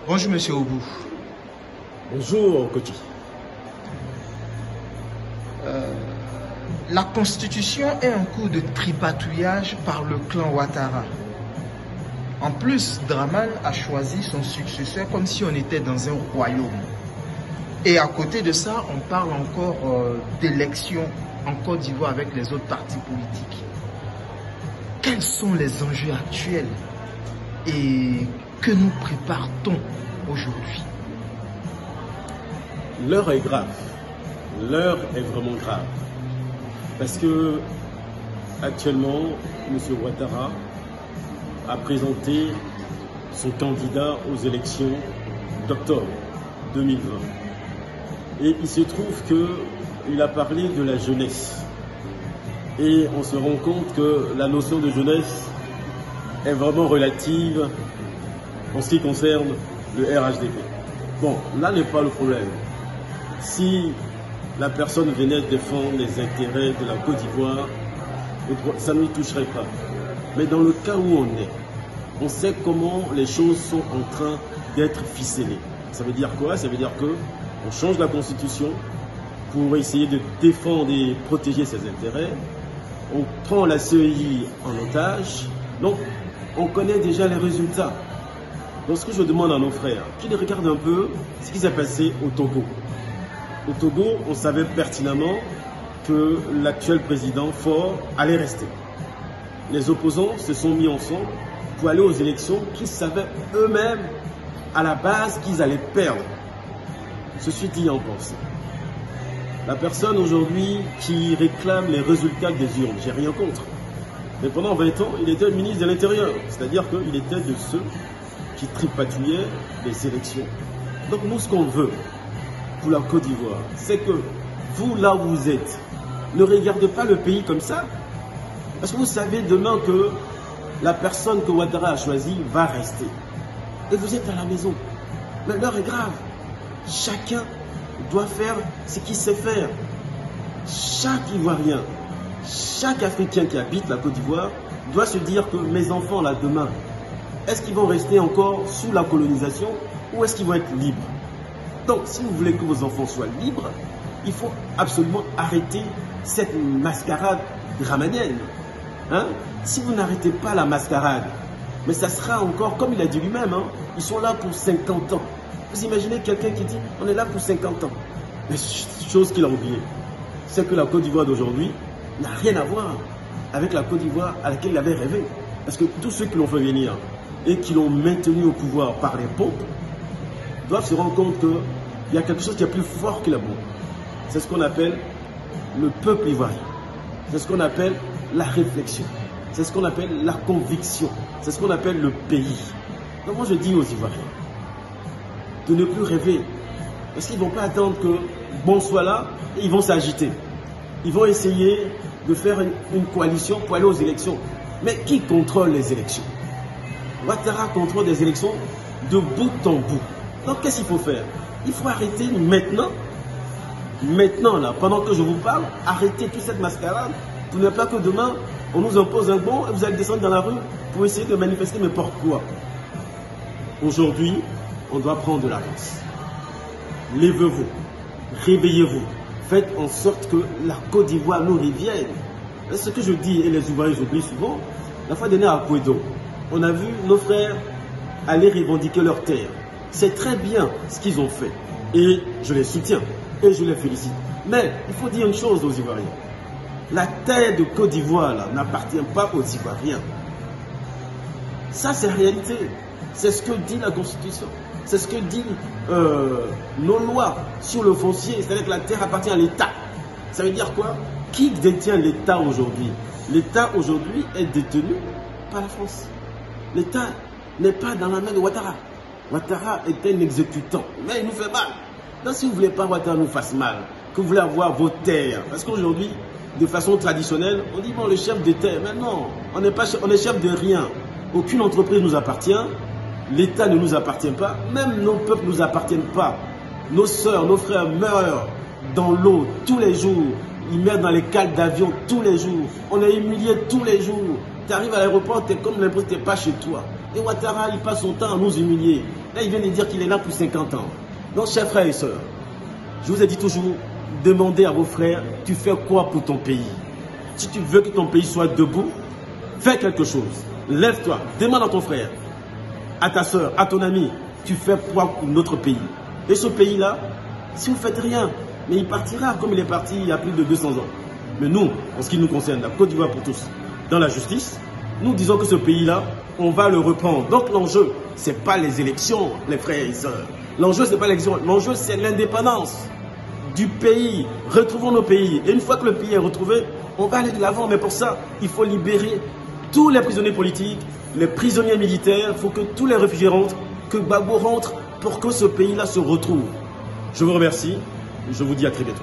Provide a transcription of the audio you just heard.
Bonjour Monsieur Obou. Bonjour Koti. La Constitution est en cours de tripatouillage par le clan Ouattara. En plus, Dramane a choisi son successeur comme si on était dans un royaume. Et à côté de ça, on parle encore d'élections en Côte d'Ivoire avec les autres partis politiques. Quels sont les enjeux actuels et que nous prépare-t-on aujourd'hui? L'heure est grave. L'heure est vraiment grave. Parce que actuellement, M. Ouattara a présenté son candidat aux élections d'octobre 2020. Et il se trouve qu'il a parlé de la jeunesse. Et on se rend compte que la notion de jeunesse est vraiment relative en ce qui concerne le RHDP. Bon, là n'est pas le problème. Si la personne venait défendre les intérêts de la Côte d'Ivoire, ça ne nous toucherait pas. Mais dans le cas où on est, on sait comment les choses sont en train d'être ficelées. Ça veut dire quoi? Ça veut dire qu'on change la Constitution pour essayer de défendre et protéger ses intérêts. On prend la CEI en otage. Donc, on connaît déjà les résultats. Donc, ce que je demande à nos frères, qu'ils regardent un peu ce qui s'est passé au Togo. Au Togo, on savait pertinemment que l'actuel président Faure allait rester. Les opposants se sont mis ensemble pour aller aux élections qu'ils savaient eux-mêmes à la base qu'ils allaient perdre. Ceci dit en pensée. La personne aujourd'hui qui réclame les résultats des urnes, j'ai rien contre. Mais pendant 20 ans, il était ministre de l'Intérieur. C'est-à-dire qu'il était de ceux qui tripatouillaient les élections. Donc nous, ce qu'on veut pour la Côte d'Ivoire, c'est que vous, là où vous êtes, ne regardez pas le pays comme ça. Parce que vous savez demain que la personne que Ouattara a choisie va rester. Et vous êtes à la maison. Mais l'heure est grave. Chacun doit faire ce qu'il sait faire. Chaque Ivoirien, chaque Africain qui habite la Côte d'Ivoire doit se dire que mes enfants, là, demain, est-ce qu'ils vont rester encore sous la colonisation ou est-ce qu'ils vont être libres? Donc, si vous voulez que vos enfants soient libres, il faut absolument arrêter cette mascarade dramanienne. Hein? Si vous n'arrêtez pas la mascarade, mais ça sera encore, comme il a dit lui-même, hein, ils sont là pour 50 ans. Vous imaginez quelqu'un qui dit, on est là pour 50 ans. Mais chose qu'il a oubliée, c'est que la Côte d'Ivoire d'aujourd'hui n'a rien à voir avec la Côte d'Ivoire à laquelle il avait rêvé. Parce que tous ceux qui l'ont fait venir et qui l'ont maintenu au pouvoir par les pompes, doivent se rendre compte qu'il y a quelque chose qui est plus fort que l'amour. C'est ce qu'on appelle le peuple ivoirien. C'est ce qu'on appelle la réflexion. C'est ce qu'on appelle la conviction. C'est ce qu'on appelle le pays. Donc moi je dis aux Ivoiriens de ne plus rêver. Parce qu'ils ne vont pas attendre que bon soit là et ils vont s'agiter. Ils vont essayer de faire une coalition pour aller aux élections. Mais qui contrôle les élections? Ouattara contrôle des élections de bout en bout. Donc qu'est-ce qu'il faut faire? Il faut arrêter maintenant, là, pendant que je vous parle, arrêter toute cette mascarade pour ne pas que demain, on nous impose un bon et vous allez descendre dans la rue pour essayer de manifester, mais pourquoi? Aujourd'hui, on doit prendre de l'avance. Levez-vous, réveillez-vous, faites en sorte que la Côte d'Ivoire nous revienne. C'est ce que je dis, et les Ivoiriens oublient souvent, la fois dernière à Kouedo, on a vu nos frères aller revendiquer leurs terres. C'est très bien ce qu'ils ont fait. Et je les soutiens. Et je les félicite. Mais il faut dire une chose aux Ivoiriens. La terre de Côte d'Ivoire n'appartient pas aux Ivoiriens. Ça, c'est la réalité. C'est ce que dit la Constitution. C'est ce que disent nos lois sur le foncier. C'est-à-dire que la terre appartient à l'État. Ça veut dire quoi? Qui détient l'État aujourd'hui? L'État aujourd'hui est détenu par la France. L'État n'est pas dans la main de Ouattara. Ouattara est un exécutant, mais il nous fait mal. Donc si vous ne voulez pas Ouattara nous fasse mal, que vous voulez avoir vos terres, parce qu'aujourd'hui, de façon traditionnelle, on dit bon, le chef de terre, mais non, on est chef de rien. Aucune entreprise nous appartient, l'État ne nous appartient pas, même nos peuples ne nous appartiennent pas. Nos soeurs, nos frères meurent dans l'eau tous les jours, ils meurent dans les cales d'avion tous les jours, on est humilié tous les jours. Tu arrives à l'aéroport, tu es comme l'impression que tu n'es pas chez toi. Et Ouattara, il passe son temps à nous humilier. Là, il vient de dire qu'il est là pour 50 ans. Donc, chers frères et sœurs, je vous ai dit toujours, demandez à vos frères, tu fais quoi pour ton pays? Si tu veux que ton pays soit debout, fais quelque chose. Lève-toi, demande à ton frère, à ta soeur, à ton ami, tu fais quoi pour notre pays? Et ce pays-là, si vous ne faites rien, mais il partira comme il est parti il y a plus de 200 ans. Mais nous, en ce qui nous concerne, la Côte d'Ivoire pour tous, dans la justice, nous disons que ce pays-là, on va le reprendre. Donc l'enjeu, ce n'est pas les élections, les frères et sœurs. L'enjeu, ce n'est pas l'élection. L'enjeu, c'est l'indépendance du pays. Retrouvons nos pays. Et une fois que le pays est retrouvé, on va aller de l'avant. Mais pour ça, il faut libérer tous les prisonniers politiques, les prisonniers militaires. Il faut que tous les réfugiés rentrent, que Gbagbo rentre pour que ce pays-là se retrouve. Je vous remercie. Je vous dis à très bientôt.